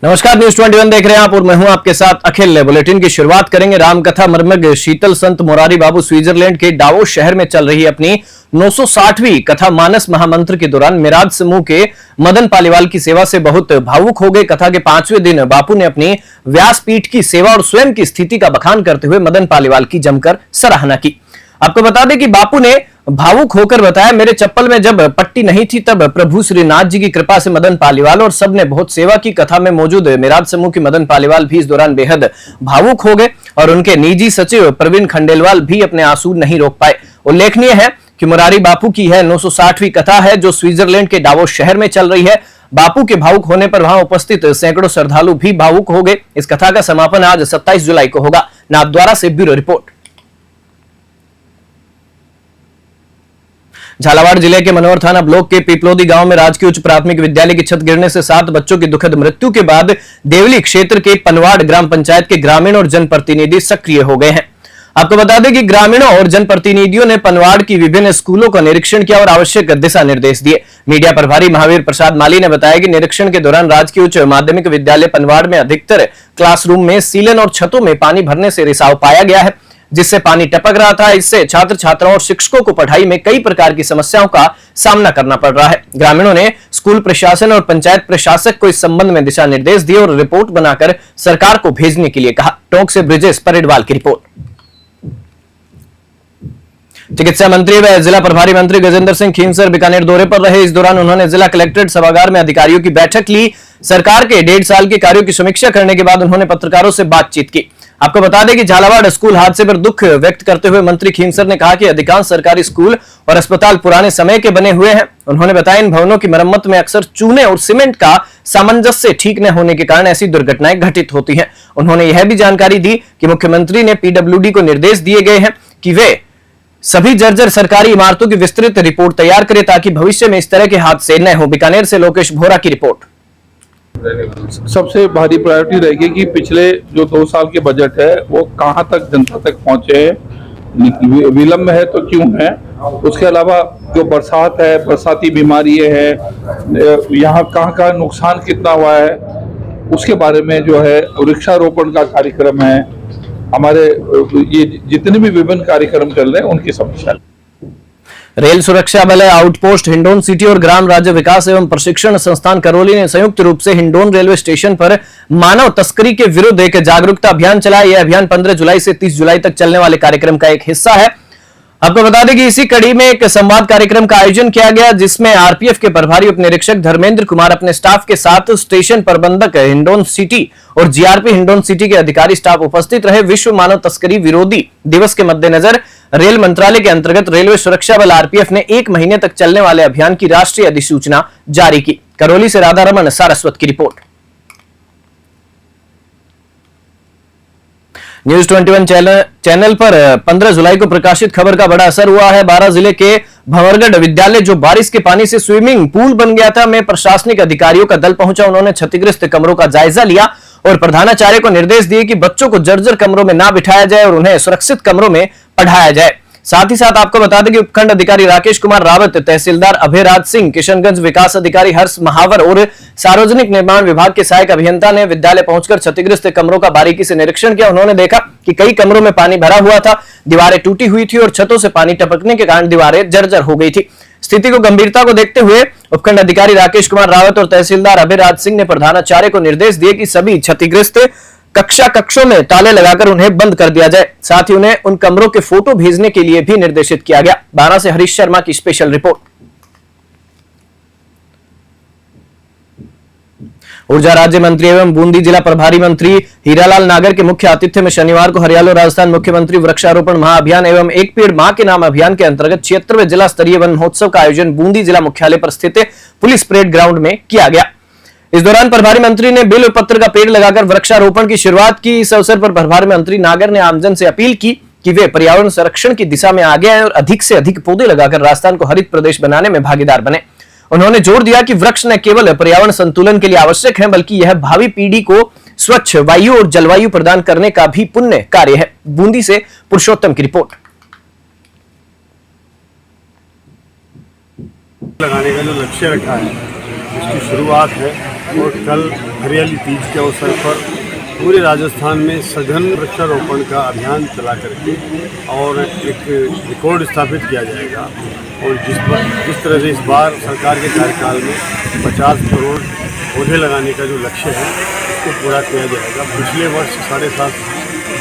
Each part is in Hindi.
नमस्कार, न्यूज 21 देख रहे हैं आप और मैं हूं आपके साथ अखिल। बुलेटिन की शुरुआत करेंगे रामकथा मर्मज्ञ शीतल संत मोरारी बाबू स्विट्जरलैंड के डावोस शहर में चल रही अपनी 960वीं कथा मानस महामंत्र के दौरान मिराज समूह के मदन पालीवाल की सेवा से बहुत भावुक हो गए। कथा के 5वें दिन बापू ने अपनी व्यासपीठ की सेवा और स्वयं की स्थिति का बखान करते हुए मदन पालीवाल की जमकर सराहना की। आपको बता दें कि बापू ने भावुक होकर बताया, मेरे चप्पल में जब पट्टी नहीं थी तब प्रभु श्रीनाथ जी की कृपा से मदन पालीवाल और सबने बहुत सेवा की। कथा में मौजूद मिराज समूह के मदन पालीवाल भी इस दौरान बेहद भावुक हो गए और उनके निजी सचिव प्रवीण खंडेलवाल भी अपने आंसू नहीं रोक पाए। उल्लेखनीय है कि मोरारी बापू की यह 960वीं कथा है जो स्विट्जरलैंड के डावोस शहर में चल रही है। बापू के भावुक होने पर वहां उपस्थित सैकड़ों श्रद्धालु भी भावुक हो गए। इस कथा का समापन आज 27 जुलाई को होगा। नाथद्वारा से ब्यूरो रिपोर्ट। झालावाड़ जिले के मनोहर थाना ब्लॉक के पिपलोदी गांव में राजकीय उच्च प्राथमिक विद्यालय की छत गिरने से 7 बच्चों की दुखद मृत्यु के बाद देवली क्षेत्र के पनवाड़ ग्राम पंचायत के ग्रामीण और जनप्रतिनिधि सक्रिय हो गए हैं। आपको बता दें कि ग्रामीणों और जनप्रतिनिधियों ने पनवाड़ की विभिन्न स्कूलों का निरीक्षण किया और आवश्यक दिशा निर्देश दिए। मीडिया प्रभारी महावीर प्रसाद माली ने बताया कि निरीक्षण के दौरान राजकीय उच्च माध्यमिक विद्यालय पनवाड़ में अधिकतर क्लासरूम में सीलन और छतों में पानी भरने से रिसाव पाया गया है, जिससे पानी टपक रहा था। इससे छात्र छात्राओं और शिक्षकों को पढ़ाई में कई प्रकार की समस्याओं का सामना करना पड़ रहा है। ग्रामीणों ने स्कूल प्रशासन और पंचायत प्रशासक को इस संबंध में दिशा निर्देश दिए और रिपोर्ट बनाकर सरकार को भेजने के लिए कहा। टोंक से ब्रिजेश परेडवाल की रिपोर्ट। चिकित्सा मंत्री व जिला प्रभारी मंत्री गजेंद्र सिंह खींवसर बीकानेर दौरे पर रहे। इस दौरान उन्होंने जिला कलेक्ट्रेट सभागार में अधिकारियों की बैठक ली। सरकार के 1.5 साल के कार्यों की समीक्षा करने के बाद उन्होंने पत्रकारों से बातचीत की। आपको बता दें कि झालावाड़ स्कूल हादसे पर दुख व्यक्त करते हुए मंत्री खींवसर ने कहा कि अधिकांश सरकारी स्कूल और अस्पताल पुराने समय के बने हुए हैं। उन्होंने बताया, इन भवनों की मरम्मत में अक्सर चूने और सीमेंट का सामंजस्य ठीक न होने के कारण ऐसी दुर्घटनाएं घटित होती हैं। उन्होंने यह भी जानकारी दी कि मुख्यमंत्री ने पीडब्ल्यूडी को निर्देश दिए गए हैं कि वे सभी जर्जर सरकारी इमारतों की विस्तृत रिपोर्ट तैयार करें ताकि भविष्य में इस तरह के हादसे न हो। बीकानेर से लोकेश भोरा की रिपोर्ट। सबसे भारी प्रायोरिटी रहेगी कि पिछले जो 2 साल के बजट है वो कहां तक जनता तक पहुंचे हैं, विलंब है तो क्यों है। उसके अलावा जो बरसात है, बरसाती बीमारी है, यहाँ कहाँ नुकसान कितना हुआ है, उसके बारे में जो है वृक्षारोपण का कार्यक्रम है। हमारे ये जितने भी विभिन्न कार्यक्रम चल रहे हैं उनकी समीक्षा। रेल सुरक्षा बल आउटपोस्ट हिंडौन सिटी और ग्राम राज्य विकास एवं प्रशिक्षण संस्थान करौली ने संयुक्त रूप से हिंडौन रेलवे स्टेशन पर मानव तस्करी के विरुद्ध एक जागरूकता अभियान चलाया। यह अभियान 15 जुलाई से 30 जुलाई तक चलने वाले कार्यक्रम का एक हिस्सा है। आपको बता दें कि इसी कड़ी में एक संवाद कार्यक्रम का आयोजन किया गया, जिसमें आरपीएफ के प्रभारी उप निरीक्षक धर्मेंद्र कुमार अपने स्टाफ के साथ स्टेशन प्रबंधक हिंडौन सिटी और जीआरपी हिंडौन सिटी के अधिकारी स्टाफ उपस्थित रहे। विश्व मानव तस्करी विरोधी दिवस के मद्देनजर रेल मंत्रालय के अंतर्गत रेलवे सुरक्षा बल आरपीएफ ने 1 महीने तक चलने वाले अभियान की राष्ट्रीय अधिसूचना जारी की। करौली से राधा रमन सारस्वत की रिपोर्ट। न्यूज 21 चैनल पर 15 जुलाई को प्रकाशित खबर का बड़ा असर हुआ है। 12 जिले के भंवरगढ़ विद्यालय जो बारिश के पानी से स्विमिंग पूल बन गया था, में प्रशासनिक अधिकारियों का दल पहुंचा। उन्होंने क्षतिग्रस्त कमरों का जायजा लिया और प्रधानाचार्य को निर्देश दिए कि बच्चों को जर्जर कमरों में ना बिठाया जाए और उन्हें सुरक्षित कमरों में पढ़ाया जाए। साथ ही साथ आपको बता दें कि उपखंड अधिकारी राकेश कुमार रावत, तहसीलदार अभयराज सिंह, किशनगंज विकास अधिकारी हर्ष महावर और सार्वजनिक निर्माण विभाग के सहायक अभियंता ने विद्यालय पहुंचकर क्षतिग्रस्त कमरों का बारीकी से निरीक्षण किया। उन्होंने देखा कि कई कमरों में पानी भरा हुआ था, दीवारें टूटी हुई थी और छतों से पानी टपकने के कारण दीवारें जर्जर हो गई थी। स्थिति को गंभीरता को देखते हुए उपखंड अधिकारी राकेश कुमार रावत और तहसीलदार अभयराज सिंह ने प्रधानाचार्य को निर्देश दिए कि सभी क्षतिग्रस्त कक्षों में ताले लगाकर उन्हें बंद कर दिया जाए। साथ ही उन्हें उन कमरों के फोटो भेजने के लिए भी निर्देशित किया गया। 12 से हरीश शर्मा की स्पेशल रिपोर्ट। ऊर्जा राज्य मंत्री एवं बूंदी जिला प्रभारी मंत्री हीरालाल नागर के मुख्य आतिथ्य में शनिवार को हरियाणा राजस्थान मुख्यमंत्री वृक्षारोपण महाअभियान एवं एक पेड़ मां के नाम अभियान के अंतर्गत 76वें जिला स्तरीय वन महोत्सव का आयोजन बूंदी जिला मुख्यालय पर स्थित पुलिस परेड ग्राउंड में किया गया। इस दौरान प्रभारी मंत्री ने बेल पत्र का पेड़ लगाकर वृक्षारोपण की शुरुआत की। इस अवसर पर प्रभारी मंत्री नागर ने आमजन से अपील की कि वे पर्यावरण संरक्षण की दिशा में आगे आए और अधिक से अधिक पौधे लगाकर राजस्थान को हरित प्रदेश बनाने में भागीदार बने। उन्होंने जोर दिया कि वृक्ष न केवल पर्यावरण संतुलन के लिए आवश्यक है, बल्कि यह भावी पीढ़ी को स्वच्छ वायु और जलवायु प्रदान करने का भी पुण्य कार्य है। बूंदी से पुरुषोत्तम की रिपोर्ट। लगाने का जो लक्ष्य रखा है, इसकी शुरुआत है और कल हरियाली तीज के अवसर पर पूरे राजस्थान में सघन वृक्षारोपण का अभियान चला करके और एक रिकॉर्ड स्थापित किया जाएगा। और जिस तरह से इस बार सरकार के कार्यकाल में 50 करोड़ पौधे लगाने का जो लक्ष्य है उसको पूरा किया जाएगा। पिछले वर्ष 7.5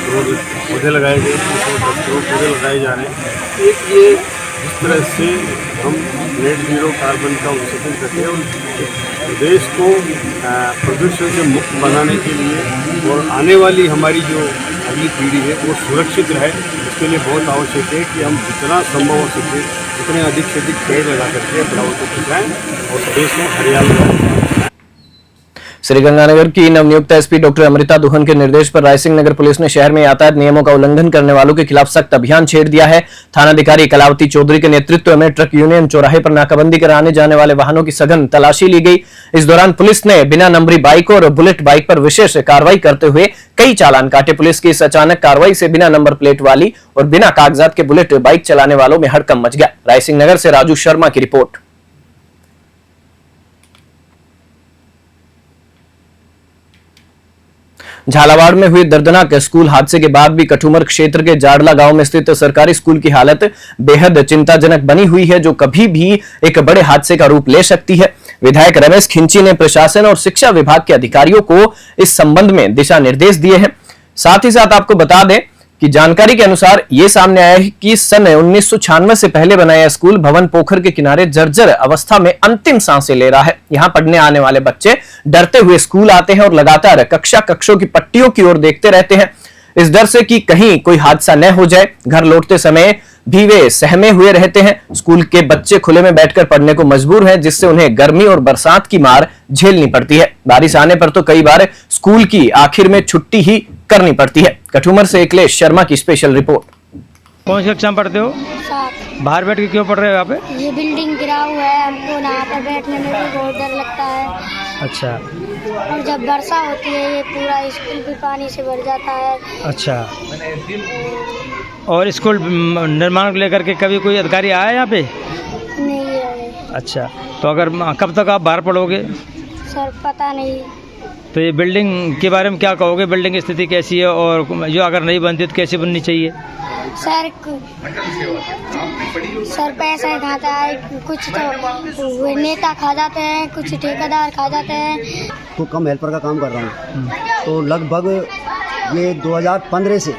करोड़ पौधे लगाए गए, 10 करोड़ पौधे लगाए जा रहे हैं। एक ये जिस तरह से हम नेट जीरो कार्बन का उत्सर्जन करते हैं और देश को प्रदूषण से मुक्त बनाने के लिए और आने वाली हमारी जो अगली पीढ़ी है वो सुरक्षित रहे, इसके लिए बहुत आवश्यक है कि हम जितना संभव हो सके उतने अधिक से अधिक पेड़ लगा करके बढ़ावा को पहुँचाएँ और देश में हरियाली बनाएं। श्रीगंगानगर की नवनियुक्त एसपी डॉक्टर अमृता दुहन के निर्देश पर रायसिंह नगर पुलिस ने शहर में यातायात नियमों का उल्लंघन करने वालों के खिलाफ सख्त अभियान छेड़ दिया है। थानाधिकारी कलावती चौधरी के नेतृत्व में ट्रक यूनियन चौराहे पर नाकाबंदी कर आने जाने वाले वाहनों की सघन तलाशी ली गई। इस दौरान पुलिस ने बिना नंबरी बाइक और बुलेट बाइक पर विशेष कार्रवाई करते हुए कई चालान काटे। पुलिस की इस अचानक कार्रवाई से बिना नंबर प्लेट वाली और बिना कागजात के बुलेट बाइक चलाने वालों में हड़कंप मच गया। रायसिंह नगर से राजू शर्मा की रिपोर्ट। झालावाड़ में हुई दर्दनाक स्कूल हादसे के बाद भी कठुमर क्षेत्र के जाडला गांव में स्थित सरकारी स्कूल की हालत बेहद चिंताजनक बनी हुई है, जो कभी भी एक बड़े हादसे का रूप ले सकती है। विधायक रमेश खिंची ने प्रशासन और शिक्षा विभाग के अधिकारियों को इस संबंध में दिशा निर्देश दिए हैं। साथ ही साथ आपको बता दें कि जानकारी के अनुसार ये सामने आया है कि सन 1996 से पहले बनाया स्कूल भवन पोखर के किनारे जर्जर अवस्था में अंतिम सांसें ले रहा है। यहां पढ़ने आने वाले बच्चे डरते हुए स्कूल आते हैं और लगातार कक्षों की पट्टियों की ओर देखते रहते हैं, इस डर से कि कहीं कोई हादसा न हो जाए। घर लौटते समय भी वे सहमे हुए रहते हैं। स्कूल के बच्चे खुले में बैठकर पढ़ने को मजबूर हैं, जिससे उन्हें गर्मी और बरसात की मार झेलनी पड़ती है। बारिश आने पर तो कई बार स्कूल की आखिर में छुट्टी ही करनी पड़ती है। कठुमर से अखिलेश शर्मा की स्पेशल रिपोर्ट। कौन सी कक्षा में पढ़ते हो? बाहर बैठ के क्यों पढ़ रहे हो यहाँ पे? ये बिल्डिंग गिरा हुआ है, हमको यहाँ पर बैठने में भी बहुत डर लगता है। अच्छा। और जब वर्षा होती है ये पूरा स्कूल भी पानी से भर जाता है। अच्छा। और स्कूल निर्माण को लेकर के कभी कोई अधिकारी आया यहाँ पे? नहीं है। अच्छा, तो अगर कब तक आप बाहर पढ़ोगे? सर पता नहीं। तो ये बिल्डिंग के बारे में क्या कहोगे? बिल्डिंग की स्थिति कैसी है और जो अगर नहीं बनती तो कैसी बननी चाहिए? सर पैसा खाता है, कुछ तो नेता खा जाते हैं, कुछ ठेकेदार खा जाते हैं। तो कम हेल्पर का काम कर रहा हूँ, तो लगभग ये 2015 से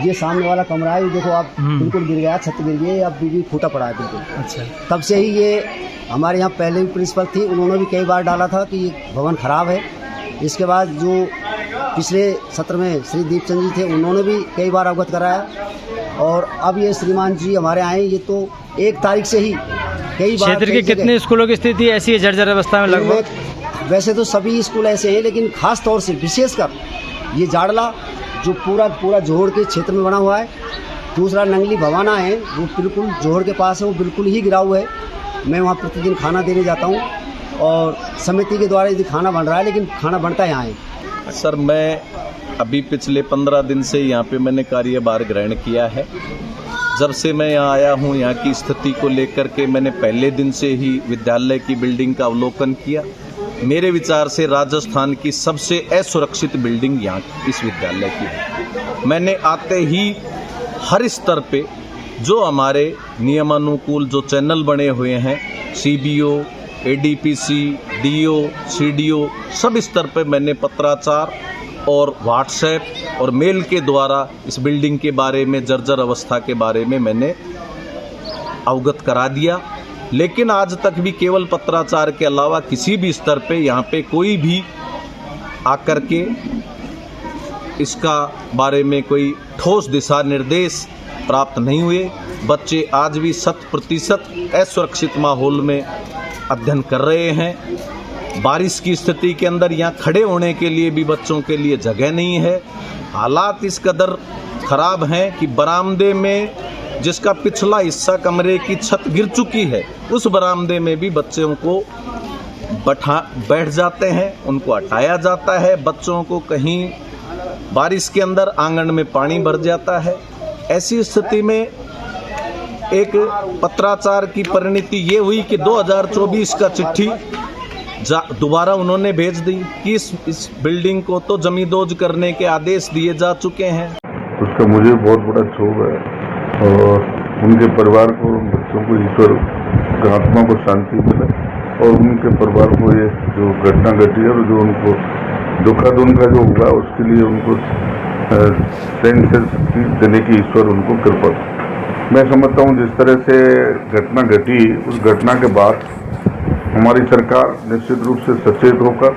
ये सामने वाला कमरा है, देखो आप बिल्कुल गिर गया, छत गिर गई, अब भी फूटा पड़ा है बिल्कुल। अच्छा। तब से ही ये हमारे यहाँ पहले भी प्रिंसिपल थी, उन्होंने भी कई बार डाला था कि ये भवन खराब है। इसके बाद जो पिछले सत्र में श्री दीपचंद जी थे, उन्होंने भी कई बार अवगत कराया, और अब ये श्रीमान जी हमारे आए, ये तो 1 तारीख से ही कई बार। क्षेत्र के कितने स्कूलों की स्थिति ऐसी है जर्जर अवस्था में? लगभग वैसे तो सभी स्कूल ऐसे हैं, लेकिन खास तौर से विशेषकर ये जाडला जो पूरा जोहड़ के क्षेत्र में बना हुआ है। दूसरा नंगली भवाना है, वो बिल्कुल जोहड़ के पास है, वो बिल्कुल ही गिरा हुआ है। मैं वहाँ प्रतिदिन खाना देने जाता हूँ, और समिति के द्वारा यदि खाना बन रहा है, लेकिन खाना बनता है यहाँ है। सर, मैं अभी पिछले 15 दिन से यहाँ पे मैंने कार्यभार ग्रहण किया है। जब से मैं यहाँ आया हूँ, यहाँ की स्थिति को लेकर के मैंने पहले दिन से ही विद्यालय की बिल्डिंग का अवलोकन किया। मेरे विचार से राजस्थान की सबसे असुरक्षित बिल्डिंग यहाँ इस विद्यालय की है। मैंने आते ही हर स्तर पे जो हमारे नियमानुकूल जो चैनल बने हुए हैं, CBO, ADPC, DO, CDO, सब स्तर पे मैंने पत्राचार और व्हाट्सएप और मेल के द्वारा इस बिल्डिंग के बारे में, जर्जर अवस्था के बारे में मैंने अवगत करा दिया। लेकिन आज तक भी केवल पत्राचार के अलावा किसी भी स्तर पे यहाँ पे कोई भी आकर के इसका बारे में कोई ठोस दिशा निर्देश प्राप्त नहीं हुए। बच्चे आज भी 100% असुरक्षित माहौल में अध्ययन कर रहे हैं। बारिश की स्थिति के अंदर यहाँ खड़े होने के लिए भी बच्चों के लिए जगह नहीं है। हालात इस कदर खराब हैं कि बरामदे में, जिसका पिछला हिस्सा कमरे की छत गिर चुकी है, उस बरामदे में भी बच्चों को बैठ जाते हैं, उनको हटाया जाता है। बच्चों को कहीं बारिश के अंदर आंगन में पानी भर जाता है। ऐसी स्थिति में एक पत्राचार की परिणति ये हुई कि 2024 का चिट्ठी दोबारा उन्होंने भेज दी कि इस बिल्डिंग को तो जमींदोज करने के आदेश दिए जा चुके हैं। उसका मुझे बहुत बड़ा क्षोभ है और उनके परिवार को, बच्चों को ईश्वर की आत्मा को शांति मिले और उनके परिवार को ये जो घटना घटी है और जो उनको दुखद उनका जो हुआ उसके लिए उनको सहन शक्ति देने की ईश्वर उनको कृपा। मैं समझता हूँ जिस तरह से घटना घटी, उस घटना के बाद हमारी सरकार निश्चित रूप से सचेत होकर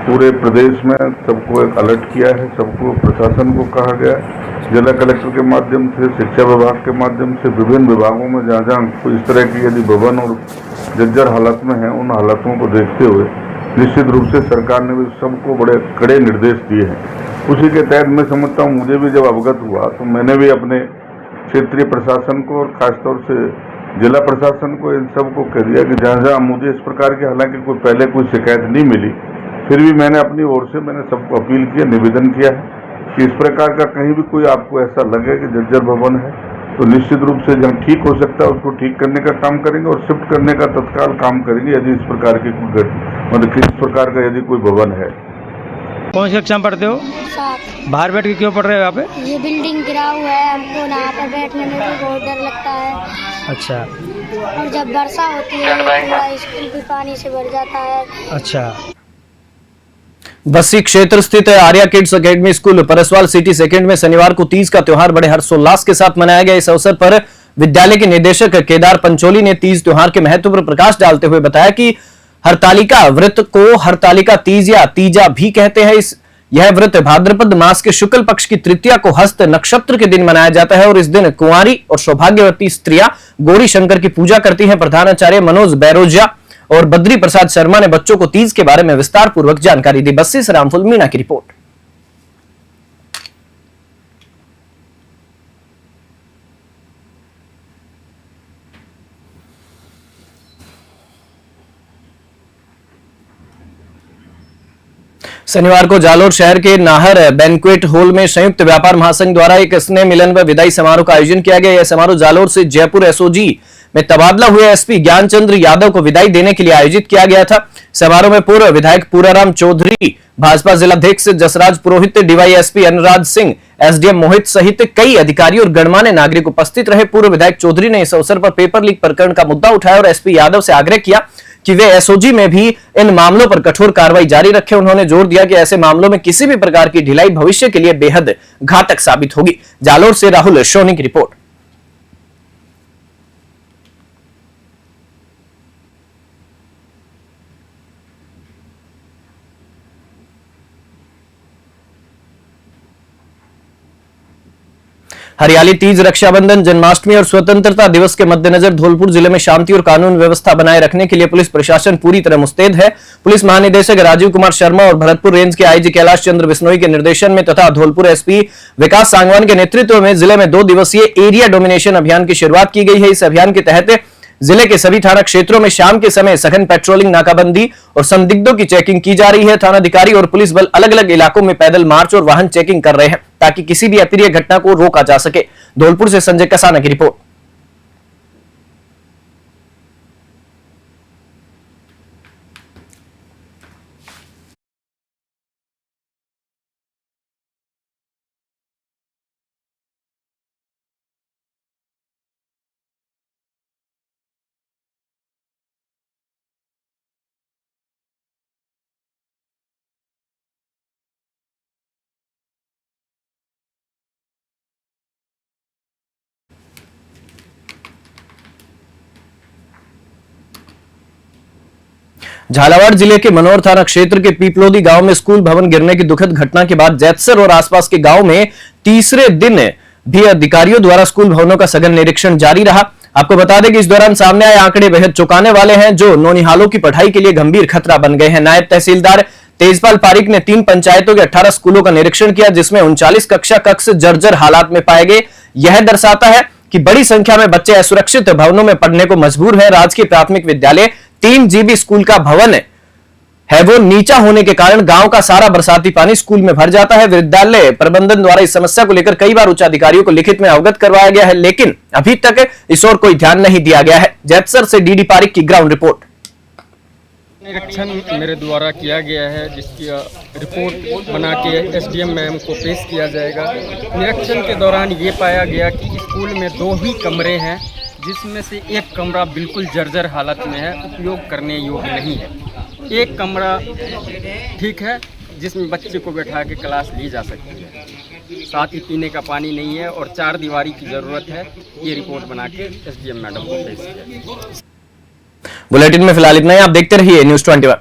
पूरे प्रदेश में सबको एक अलर्ट किया है, सबको प्रशासन को कहा गया है, जिला कलेक्टर के माध्यम से, शिक्षा विभाग के माध्यम से, विभिन्न विभागों में जहाँ जहाँ कोई इस तरह की यदि भवन और जर्जर हालत में है, उन हालातों को देखते हुए निश्चित रूप से सरकार ने भी सबको बड़े कड़े निर्देश दिए हैं। उसी के तहत मैं समझता हूँ मुझे भी जब अवगत हुआ तो मैंने भी अपने क्षेत्रीय प्रशासन को और खासतौर से जिला प्रशासन को इन सबको कह दिया कि जहाँ जहाँ मुझे इस प्रकार की, हालांकि कोई पहले कोई शिकायत नहीं मिली, फिर भी मैंने अपनी ओर से मैंने सबको अपील किया, निवेदन किया है कि इस प्रकार का कहीं भी कोई आपको ऐसा लगे कि जर्जर भवन है तो निश्चित रूप से जहाँ ठीक हो सकता है उसको ठीक करने का काम करेंगे और शिफ्ट करने का तत्काल काम करेंगे यदि इस प्रकार की कोई मतलब किस प्रकार का यदि कोई भवन है। कौन सी कक्षा में पढ़ते हो? साथ बाहर बैठ के क्यों पढ़ रहे हो यहाँ पे? ये बिल्डिंग गिरा हुआ है, हमको यहाँ पर बैठने में भी बहुत डर लगता है। अच्छा और जब वर्षा होती है पूरा स्कूल भी पानी से भर जाता है। अच्छा। बस्सी क्षेत्र स्थित Arya kids academy school Paraswal city second में शनिवार को तीज का त्योहार बड़े हर्षोल्लास के साथ मनाया गया। इस अवसर पर विद्यालय के निदेशक केदार पंचोली ने तीज त्योहार के महत्व पर प्रकाश डालते हुए बताया कि हरतालिका व्रत को हरतालिका तीज या तीजा भी कहते हैं। यह व्रत भाद्रपद मास के शुक्ल पक्ष की तृतीया को हस्त नक्षत्र के दिन मनाया जाता है और इस दिन कुंवारी और सौभाग्यवती स्त्रियां गौरी शंकर की पूजा करती हैं। प्रधानाचार्य मनोज बैरोजिया और बद्री प्रसाद शर्मा ने बच्चों को तीज के बारे में विस्तार पूर्वक जानकारी दी। बस्सी से रामफुल मीणा की रिपोर्ट। शनिवार को जालोर शहर के नाहर बैंक्वेट हॉल में संयुक्त व्यापार महासंघ द्वारा एक स्नेह मिलन व विदाई समारोह का आयोजन किया गया। यह समारोह जालोर से जयपुर एसओजी में तबादला हुए एसपी ज्ञानचंद्र यादव को विदाई देने के लिए आयोजित किया गया था। समारोह में पूर्व विधायक पूराराम चौधरी, भाजपा जिलाध्यक्ष जसराज पुरोहित, डीवाईएसपी अनुराज सिंह, एसडीएम मोहित सहित कई अधिकारी और गणमान्य नागरिक उपस्थित रहे। पूर्व विधायक चौधरी ने इस अवसर पर पेपर लीक प्रकरण का मुद्दा उठाया और एसपी यादव से आग्रह किया कि वे एसओजी में भी इन मामलों पर कठोर कार्रवाई जारी रखें। उन्होंने जोर दिया कि ऐसे मामलों में किसी भी प्रकार की ढिलाई भविष्य के लिए बेहद घातक साबित होगी। जालोर से राहुल सोनी की रिपोर्ट। हरियाली तीज, रक्षाबंधन, जन्माष्टमी और स्वतंत्रता दिवस के मद्देनजर धौलपुर जिले में शांति और कानून व्यवस्था बनाए रखने के लिए पुलिस प्रशासन पूरी तरह मुस्तैद है। पुलिस महानिदेशक राजीव कुमार शर्मा और भरतपुर रेंज के आईजी कैलाश चंद्र बिश्नोई के निर्देशन में तथा धौलपुर एसपी विकास सांगवान के नेतृत्व में जिले में 2 दिवसीय एरिया डोमिनेशन अभियान की शुरुआत की गई है। इस अभियान के तहत जिले के सभी थाना क्षेत्रों में शाम के समय सघन पेट्रोलिंग, नाकाबंदी और संदिग्धों की चेकिंग की जा रही है। थानाधिकारी और पुलिस बल अलग अलग इलाकों में पैदल मार्च और वाहन चेकिंग कर रहे हैं ताकि किसी भी अप्रिय घटना को रोका जा सके। धौलपुर से संजय कसाना की रिपोर्ट। झालावाड़ जिले के मनोर थाना क्षेत्र के पीपलोदी गांव में स्कूल भवन गिरने की दुखद घटना के बाद जैतसर और आसपास के गांव में तीसरे दिन भी अधिकारियों द्वारा स्कूल भवनों का सघन निरीक्षण जारी रहा। आपको बता दें कि इस दौरान सामने आए आंकड़े बेहद चौंकाने वाले हैं, जो नौनिहालों की पढ़ाई के लिए गंभीर खतरा बन गए हैं। नायब तहसीलदार तेजपाल पारिक ने 3 पंचायतों के 18 स्कूलों का निरीक्षण किया, जिसमें 39 कक्षा कक्ष जर्जर हालात में पाए गए। यह दर्शाता है कि बड़ी संख्या में बच्चे असुरक्षित भवनों में पढ़ने को मजबूर हैं। राजकीय प्राथमिक विद्यालय 3 GB स्कूल का भवन है वो नीचा होने के कारण गांव का सारा बरसाती पानी स्कूल में भर जाता है। विद्यालय प्रबंधन द्वारा इस समस्या को लेकर कई बार उच्च अधिकारियों को लिखित में अवगत करवाया गया है, लेकिन अभी तक इस ओर कोई ध्यान नहीं दिया गया है। जैतसर से डीडी पारिक की ग्राउंड रिपोर्ट। निरीक्षण मेरे द्वारा किया गया है, जिसकी रिपोर्ट बना के एसडीएम मैम को पेश किया जाएगा। निरीक्षण के दौरान ये पाया गया कि स्कूल में 2 ही कमरे हैं, जिसमें से एक कमरा बिल्कुल जर्जर हालत में है, उपयोग करने योग्य नहीं है। एक कमरा ठीक है, जिसमें बच्चे को बैठा के क्लास ली जा सकती है। साथ ही पीने का पानी नहीं है और 4 दीवारी की ज़रूरत है। ये रिपोर्ट बना के एसडीएम मैडम को पेश किया। बुलेटिन में फिलहाल इतना ही। आप देखते रहिए News 21।